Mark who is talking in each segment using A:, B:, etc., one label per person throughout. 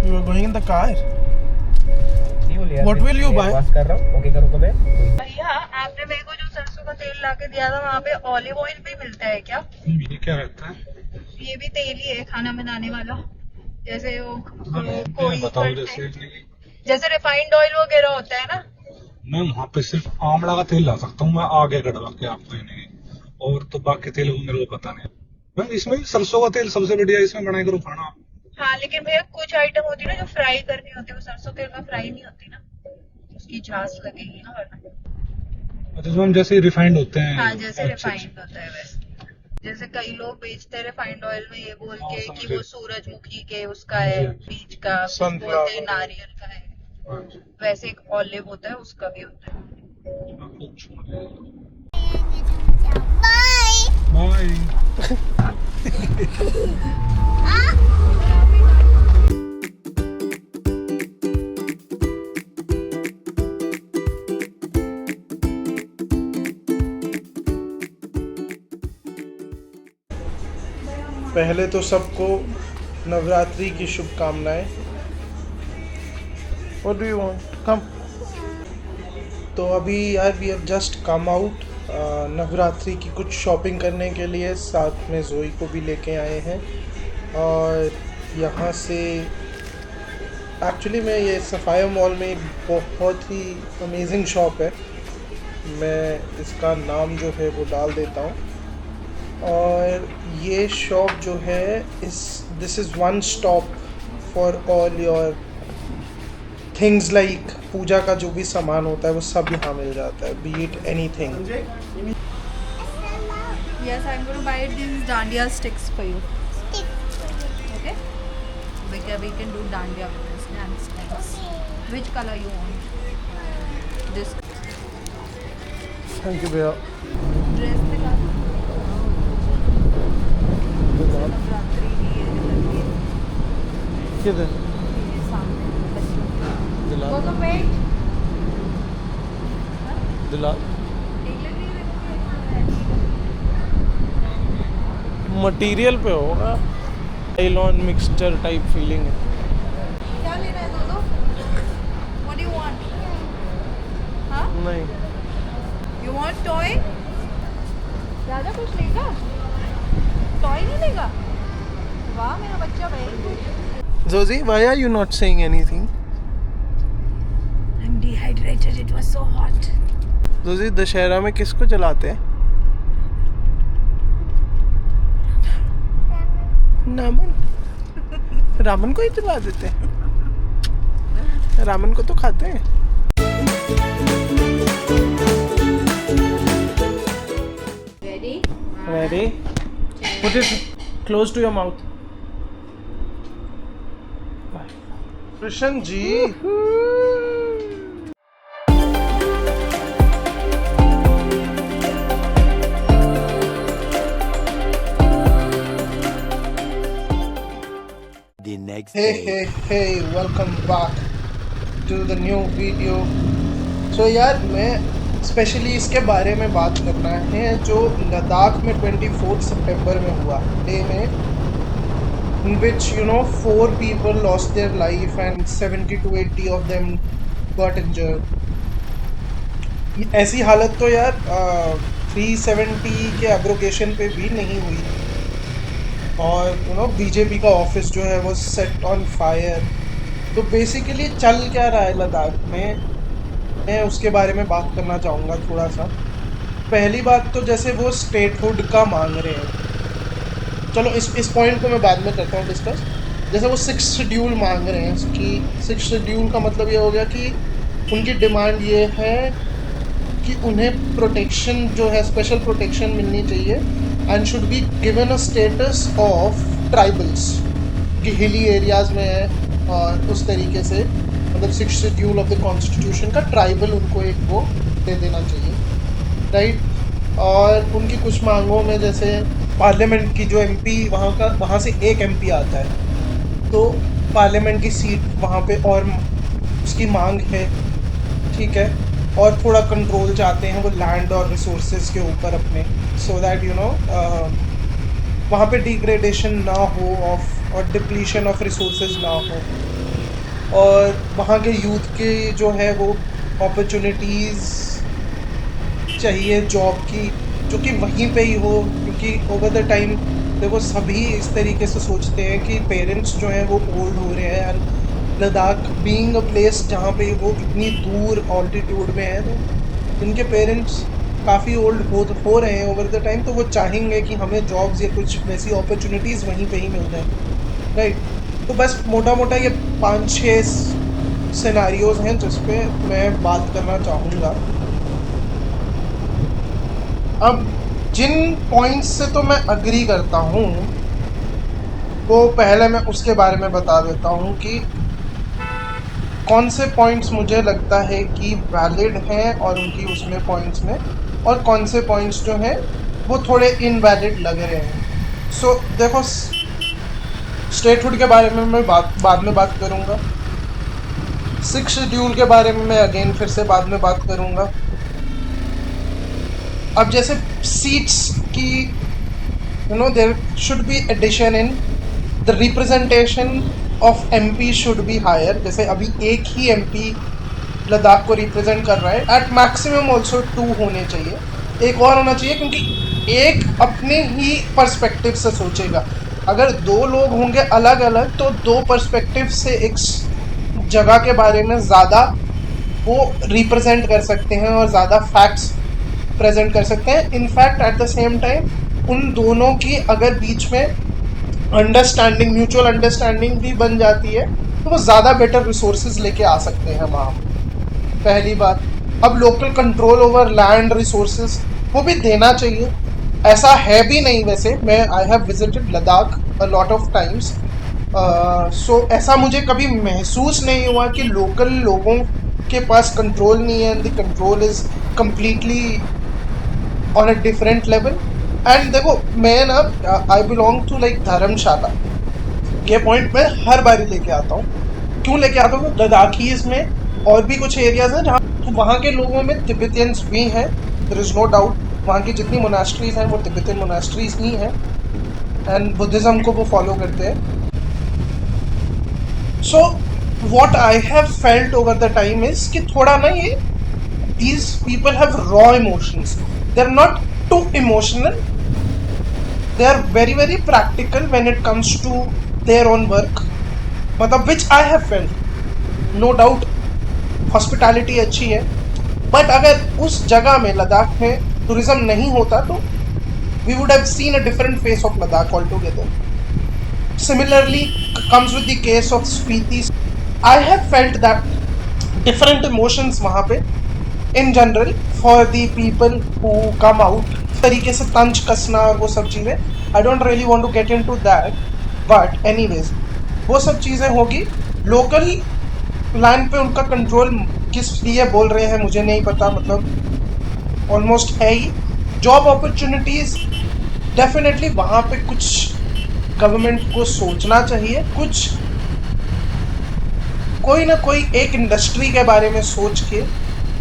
A: You are going in the car. What will you buy?
B: बात कर रहा हूँ, ओके करो कब है?
C: भैया आपने मेरे को जो सरसों का तेल ला के दिया था वहाँ पे ऑलिव ऑयल भी मिलता है क्या?
A: ये क्या रहता है?
C: ये भी तेल ही है खाना बनाने वाला, जैसे वो कोई
A: बताओ
C: जैसे रिफाइंड ऑयल वगैरह होता है ना।
A: मैं वहाँ पे सिर्फ आंवला का तेल ला सकता हूँ, मैं आगे कटवा के आपको नहीं, और तो बाकी तेल वो मेरे को पता नहीं। मैं इसमें सरसों का तेल सबसे बढ़िया, इसमें बनाए करो खाना।
C: हाँ लेकिन भैया कुछ आइटम होती है ना जो फ्राई करनी होती है, वो सरसों तेल में फ्राई नहीं होती ना, उसकी झांस लगेगी ना वरना।
A: अच्छा मैम, जैसे रिफाइंड होते हैं।
C: हाँ जैसे
A: अच्छा,
C: रिफाइंड होता है वैसे। जैसे कई लोग बेचते हैं रिफाइंड ऑयल में ये बोल के कि वो सूरजमुखी के उसका है, बीज का, कुछ बोलते हैं नारियल का है, वैसे एक ऑलिव होता है उसका भी होता है।
A: बाय। पहले तो सबको नवरात्रि की शुभकामनाएं। What do you want? Come. तो अभी यार we have just come out Navratri की कुछ शॉपिंग करने के लिए, साथ में जोई को भी लेके आए हैं। और यहाँ से एक्चुअली मैं ये सफ़ाया मॉल में एक बहुत ही अमेजिंग शॉप है, मैं इसका नाम जो है वो डाल देता हूँ। और ये शॉप जो है this is one stop for all your things, like puja का जो भी सामान होता है वो सब यहाँ मिल जाता है, B it anything.
C: Yes, I'm going to buy these dandiya sticks for you. Okay? We can do dandiya with this. Dance sticks. Which color you want? This.
A: Thank you भैया।
C: Dress दिखा दो। नवरात्रि की ये लगी है।
A: किधर?
C: ये सामने बच्चों की।
A: दिला
C: वो तो wait.
A: दिला
C: ठीक लग रही है
A: मटेरियल पे होगा, नायलॉन मिक्सचर टाइप फीलिंग है।
C: क्या लेना है दोनों? What do you want? हाँ?
A: नहीं,
C: You want toy? ज़्यादा कुछ लेगा? टॉय नहीं लेगा? वाह मेरा बच्चा very good.
A: Joji, why are you not saying anything?
C: I'm dehydrated. It was so hot.
A: Joji, Dussehra में किसको जलाते हैं? रामन को ही जला देते हैं। रामन को तो खाते हैं।
C: Ready?
A: Ready? Put it close to your mouth. Krishna ji.
B: The next
A: Hey, welcome back to the new video. So यार मैं स्पेशली इसके बारे में बात करना है जो लद्दाख में 24 सितंबर में हुआ, डे में in which 4 people lost their life and 70 to 80 of them got injured. ऐसी हालत तो यार 370 के एब्रोगेशन पे भी नहीं हुई। और बीजेपी का ऑफिस जो है वो सेट ऑन फायर। तो बेसिकली चल क्या रहा है लद्दाख में, मैं उसके बारे में बात करना चाहूँगा थोड़ा सा। पहली बात तो जैसे वो स्टेटहुड का मांग रहे हैं, चलो इस पॉइंट को मैं बाद में करता हूँ डिस्कस। जैसे वो 6 शेड्यूल मांग रहे हैं कि 6 शेड्यूल का मतलब ये हो गया कि उनकी डिमांड ये है कि उन्हें प्रोटेक्शन जो है, स्पेशल प्रोटेक्शन मिलनी चाहिए and should be given a status of tribals कि हिली एरियाज़ में है, और उस तरीके से मतलब 6 शेड्यूल ऑफ द कॉन्स्टिट्यूशन का ट्राइबल उनको एक वो दे देना चाहिए, राइट। और उनकी कुछ मांगों में जैसे पार्लियामेंट की जो एमपी वहाँ से एक एमपी आता है, तो पार्लियामेंट की सीट वहाँ पे और उसकी मांग है, ठीक है। और थोड़ा कंट्रोल चाहते हैं वो लैंड और रिसोर्सेज के ऊपर अपने, सो दैट वहाँ पे डिग्रेडेशन ना हो और डिप्लीशन ऑफ रिसोर्सेज ना हो। और वहाँ के यूथ के जो है वो अपॉर्चुनिटीज़ चाहिए जॉब की, जो कि वहीं पे ही हो, क्योंकि ओवर द टाइम देखो सभी इस तरीके से सोचते हैं कि पेरेंट्स जो हैं वो ओल्ड हो रहे हैं, and Ladakh being a place जहाँ पे वो इतनी दूर ऑल्टीट्यूड में है, तो इनके पेरेंट्स काफ़ी ओल्ड हो रहे हैं ओवर द टाइम, तो वो चाहेंगे कि हमें जॉब्स या कुछ वैसी अपॉर्चुनिटीज़ वहीं पे ही मिल जाए, राइट। तो बस मोटा मोटा ये 5-6 सिनेरियोज हैं जिस पे मैं बात करना चाहूँगा। अब जिन पॉइंट्स से तो मैं अग्री करता हूँ, वो पहले मैं उसके बारे में बता देता हूँ कि कौन से पॉइंट्स मुझे लगता है कि वैलिड हैं और उनकी उसमें पॉइंट्स में, और कौन से पॉइंट्स जो हैं वो थोड़े इनवैलिड लग रहे हैं। सो देखो, स्टेटहुड के बारे में मैं बाद में बात करूँगा। 6 शेड्यूल के बारे में मैं अगेन फिर से बाद में बात करूँगा। अब जैसे सीट्स की there should be addition in the representation of MP should be higher. जैसे अभी एक ही एमपी लद्दाख को रिप्रेजेंट कर रहा है, एट मैक्सिमम ऑल्सो 2 होने चाहिए, एक और होना चाहिए, क्योंकि एक अपने ही पर्सपेक्टिव से सोचेगा। अगर 2 लोग होंगे अलग अलग तो 2 पर्सपेक्टिव से एक जगह के बारे में ज़्यादा वो रिप्रेजेंट कर सकते हैं और ज़्यादा फैक्ट्स प्रेजेंट कर सकते हैं। In fact at the same time उन दोनों की अगर बीच में अंडरस्टैंडिंग, म्यूचुअल अंडरस्टैंडिंग भी बन जाती है, तो वो ज़्यादा बेटर रिसोर्सेज लेके आ सकते हैं वहाँ। पहली बात। अब local control over land resources वो भी देना चाहिए, ऐसा है भी नहीं वैसे। मैं I have visited Ladakh a lot of times, so ऐसा मुझे कभी महसूस नहीं हुआ कि लोकल लोगों के पास कंट्रोल नहीं है, the control is completely on a different level. And देखो, मैं ना आई बिलोंग टू लाइक धर्मशाला, ये पॉइंट मैं हर बारी लेके आता हूँ। क्यों लेके आता हूँ? लद्दाखीज में और भी कुछ एरियाज हैं जहाँ, तो वहाँ के लोगों में तिब्बतियंस भी हैं, देयर इज़ नो डाउट। वहाँ की जितनी मोनास्ट्रीज हैं वो तिब्बतियन मोनास्ट्रीज ही हैं, एंड बुद्धिज़्म को वो फॉलो करते हैं। So what I have felt over the time is कि थोड़ा ना ये these people have raw emotions, they're not too emotional, they are very very practical when it comes to their own work, मतलब which I have felt, no doubt hospitality अच्छी है, but अगर उस जगह में लद्दाख में टूरिज्म नहीं होता तो we would have seen a different face of Ladakh altogether. Similarly comes with the case of Spiti. I have felt that different emotions वहाँ पे in general for the people who come out, तरीके से तंज कसना और वो सब चीज़ें, I don't really want to get into that, but anyways वो सब चीज़ें होगी। लोकल लैंड पे उनका कंट्रोल किस लिए बोल रहे हैं मुझे नहीं पता, मतलब ऑलमोस्ट है ही। जॉब अपॉर्चुनिटीज़ डेफिनेटली वहाँ पे कुछ गवर्नमेंट को सोचना चाहिए, कुछ कोई ना कोई एक इंडस्ट्री के बारे में सोच के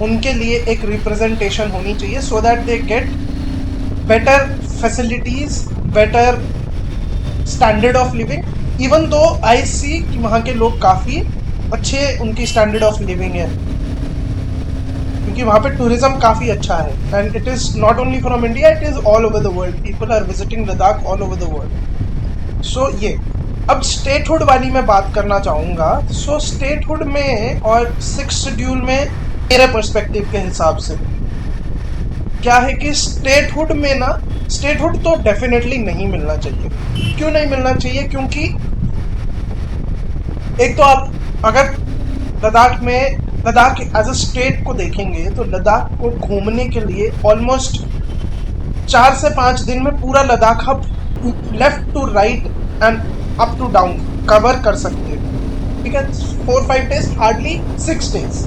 A: उनके लिए एक रिप्रेजेंटेशन होनी चाहिए, so that they get better facilities, better standard of living. Even though I सी कि वहाँ के लोग काफ़ी अच्छे उनकी स्टैंडर्ड ऑफ लिविंग है, क्योंकि वहाँ पे टूरिज्म काफ़ी अच्छा है, and it is not only from India, it is all over the world. People are visiting Ladakh all over the world. So ये अब स्टेटहुड वाली मैं बात करना चाहूँगा। सो स्टेटहुड में और 6 शेड्यूल में मेरे पर्सपेक्टिव के हिसाब से क्या है कि स्टेटहुड में ना, स्टेटहुड तो डेफिनेटली नहीं मिलना चाहिए। क्यों नहीं मिलना चाहिए? क्योंकि एक तो आप अगर लद्दाख एज अ स्टेट को देखेंगे तो लद्दाख को घूमने के लिए ऑलमोस्ट 4 से 5 दिन में पूरा लद्दाख आप left to right and up to down cover कर सकते हैं, ठीक है। 4-5 डेज, हार्डली 6 डेज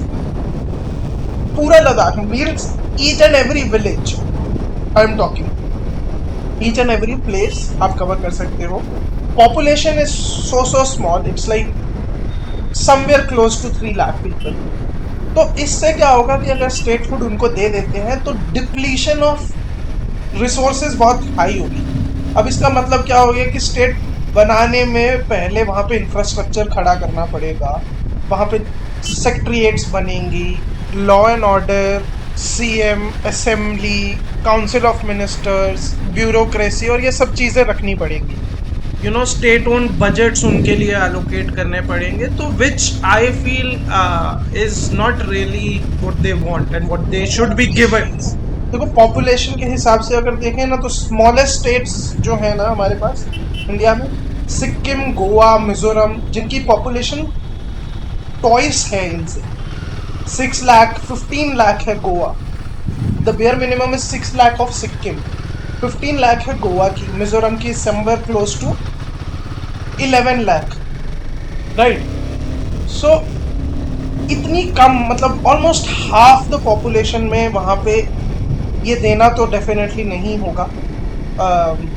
A: पूरा Ladakh means each and every village, I am talking each and every place आप कवर कर सकते हो। Population is so small, it's like somewhere close to 3 lakh people. तो इससे क्या होगा कि अगर स्टेटहुड उनको दे देते हैं तो डिप्लीशन ऑफ रिसोर्सेज बहुत हाई होगी। अब इसका मतलब क्या हो गया कि स्टेट बनाने में पहले वहाँ पे इंफ्रास्ट्रक्चर खड़ा करना पड़ेगा, वहाँ पे सेक्रेटरीट्स बनेंगी, law and order, CM, assembly, council of ministers, bureaucracy, और ये सब चीज़ें रखनी पड़ेंगी। You know, state own budgets उनके लिए एलोकेट करने पड़ेंगे, तो which I feel is not really what they want and what they should be given. देखो, पॉपुलेशन के हिसाब से अगर देखें ना, तो स्मॉलेस्ट स्टेट्स जो है ना हमारे पास इंडिया में, सिक्किम, गोवा, मिजोरम, जिनकी पॉपुलेशन टॉइस है इनसे। 6 लाख, 15 लाख है Goa. The bare minimum is 6 lakh of Sikkim, 15 lakh है गोवा की। मिजोरम की somewhere close to 11 lakh, right. So इतनी कम, मतलब ऑलमोस्ट हाफ द पॉपुलेशन में वहाँ पे ये देना तो डेफिनेटली नहीं होगा।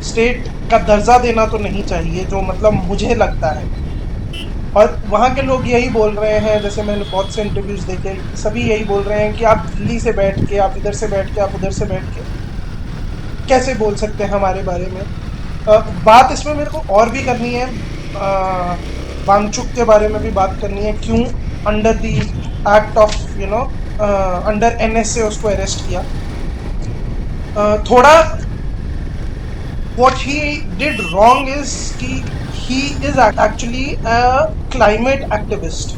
A: स्टेट का दर्जा देना तो नहीं चाहिए, जो मतलब मुझे लगता है। और वहाँ के लोग यही बोल रहे हैं, जैसे मैंने बहुत से इंटरव्यूज़ देखे, सभी यही बोल रहे हैं कि आप दिल्ली से बैठ के, आप इधर से बैठ के, आप उधर से बैठ के कैसे बोल सकते हैं हमारे बारे में। बात इसमें मेरे को और भी करनी है, वांगचुक के बारे में भी बात करनी है। क्यों under the act of under NSA उसको अरेस्ट किया। थोड़ा what he did wrong is कि he is actually a climate activist,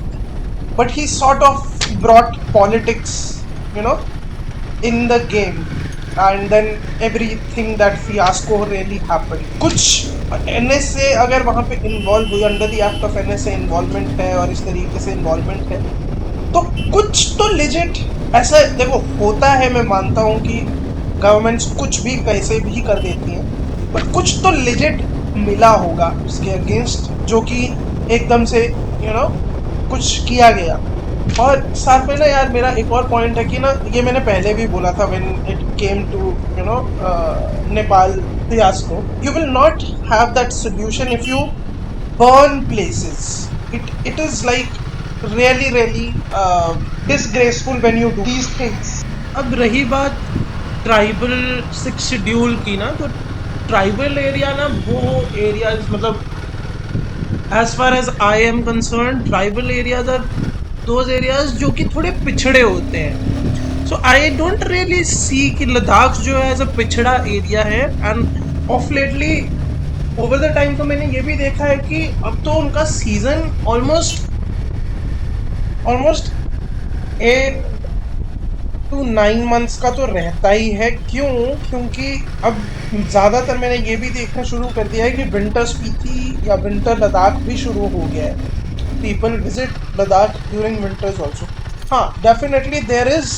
A: but he sort of brought politics, in the game, and then everything that fiasco really happened. कुछ NSA अगर वहाँ पे involve हुई, under the act of NSA involvement है और इस तरीके से इन्वॉल्वमेंट है, तो कुछ तो लेजिट ऐसा, देखो होता है, मैं मानता हूँ कि गवर्नमेंट्स कुछ भी कैसे भी कर देती हैं, बट कुछ तो लेजिट मिला होगा उसके अगेंस्ट, जो कि एकदम से कुछ किया गया। और साथ में ना यार, मेरा एक और पॉइंट है कि ना, ये मैंने पहले भी बोला था, when it came to Nepal fiasco, you will not have that solution if you burn places. It is like really disgraceful when you do these things. अब रही बात ट्राइबल 6 शेड्यूल की ना, तो ट्राइबल एरिया ना, वो एरियाज, मतलब as far as I am concern, tribal areas are those areas जो कि थोड़े पिछड़े होते हैं। सो आई डोंट रियली सी कि लद्दाख जो है एज अ पिछड़ा एरिया है। End of lately over the time तो मैंने ये भी देखा है कि अब तो उनका सीजन ऑलमोस्ट 8 to 9 मंथ्स का तो रहता ही है। क्योंकि अब ज़्यादातर मैंने ये भी देखना शुरू कर दिया है कि विंटर स्पीति या विंटर लद्दाख भी शुरू हो गया है। People visit Ladakh during winters also. हाँ, definitely there is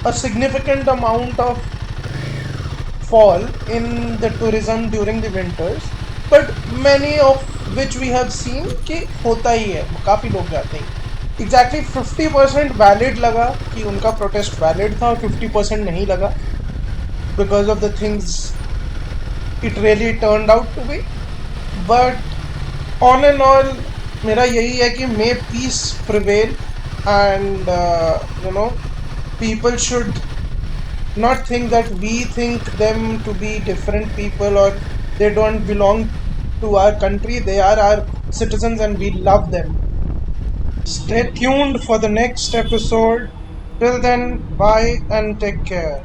A: a significant amount of fall in the tourism during the winters, but many of which we have seen कि होता ही है, काफ़ी लोग जाते हैं। एग्जैक्टली 50% वैलिड लगा कि उनका प्रोटेस्ट वैलिड था, और 50% नहीं लगा because of the things it really turned out to be. But on and all मेरा यही है कि may peace prevail, and people should not think that we think them to be different people or they don't belong to our country. They are our citizens and we love them. Stay tuned for the next episode. Till then, bye and take care.